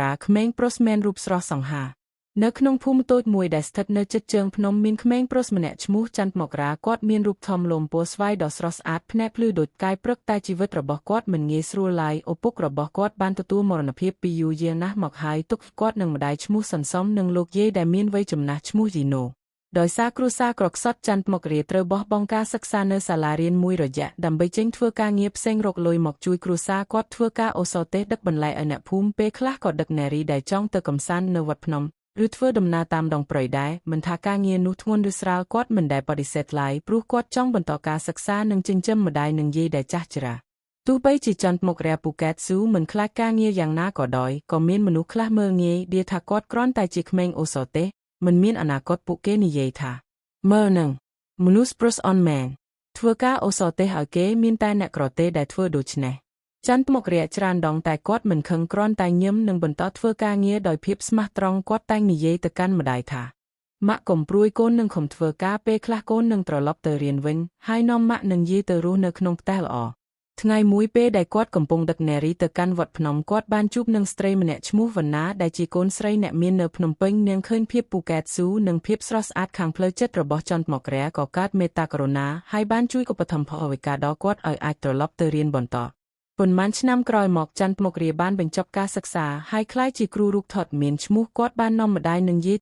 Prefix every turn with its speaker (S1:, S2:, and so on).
S1: រាក្មេងប្រុសមានរូបស្រស់សង្ហានៅក្នុងភូមិតូចមួយដែលស្ថិតនៅជិតជើងភ្នំមានក្មេងប្រុសម្នាក់ឈ្មោះច័ន្ទមករាគាត់មានរូបធំលំពណ៌ស្វាយដ៏ស្រស់ស្អាតភ្នែកភ្លឺដូចផ្កាយព្រឹកតែជីវិតរបស់គាត់មិនងាយស្រួលឡើយឪពុករបស់គាត់បានទទួលមរណភាពពីយូរយារណាស់មកហើយទុកគាត់នឹងម្ដាយឈ្មោះសន្សំនិងលោកយាយដែលមានវ័យចំណាស់ឈ្មោះជីណូដោយសារគ្រួសារក្រខ្សត់ច័ន្ទមករាត្រូវបោះបង់ការសិក្សានៅសាលារៀនមួយរយៈដើម្បីចេញធ្វើការងារផ្សេងរកលុយមកជួយគ្រួសារគាត់ធ្វើការអូសរទេសដឹកបន្លែឲ្យអ្នកភូមិពេលខ្លះក៏ដឹកនារីដែលចង់ទៅកម្សាន្តនៅវត្តភ្នំឬធ្វើដំណើរតាមដងព្រៃដែរមិនថាការងារនោះធ្ងន់ឬស្រាលគាត់មិនដែលបដិសេធឡើយព្រោះគាត់ចង់បន្តការសិក្សានិងចិញ្ចឹមម្ដាយនិងយាយដែលចាស់ជរាទោះបីជាច័ន្ទមករាពូកែតស៊ូមិនខ្លាចការងារយ៉ាងណាក៏ដោយក៏មានមនុស្សខ្លះមើលងាយដៀថាគាត់គ្រាន់តែជាក្មេងអូសរទេសមិនមានអនាគតពួកគេនិយាយថាមើលនឹងមនុស្សប្រុសអនមែនធ្វើការអូសរទេសឲ្យគេមានតែអ្នកក្រទេដែលធ្វើដូច្នេះច័ន្ទមករាច្រើនដងតែគាត់មិនខឹងគ្រាន់តែញឹមនិងបន្តធ្វើការងារដោយភាពស្មោះត្រង់គាត់តែងនិយាយទៅកាន់ម្ដាយថាម៉ាក់កុំព្រួយកូននឹងខំធ្វើការពេលខ្លះកូននឹងត្រឡប់ទៅរៀនវិញហើយនាំម៉ាក់និងយាយទៅរស់នៅក្នុងផ្ទះល្អថ្ងៃមួយពេលដែលគាត់កំពុងដឹកនារីទៅកាន់វត្តភ្នំគាត់បានជួបនឹងស្ត្រីម្នាក់ឈ្មោះវណ្ណាដែលជាកូនស្រីអ្នកមាននៅភ្នំពេញនាងឃើញភាពពូកែតស៊ូនិងភាពស្រស់ស្អាតខាងផ្លូវចិត្តរបស់ច័ន្ទមករាក៏កើតមេត្តាករុណាហើយបានជួយឧបត្ថម្ភអ្វីកាដល់គាត់ឲ្យអាចត្រឡប់ទៅរៀនបន្តប៉ុន្មានឆ្នាំក្រោយមកច័ន្ទមករាបានបញ្ចប់ការសិក្សាហើយក្លាយជាគ្រូរូបថតមានឈ្មោះគាត់បាននាំម្ដាយនិងយាយ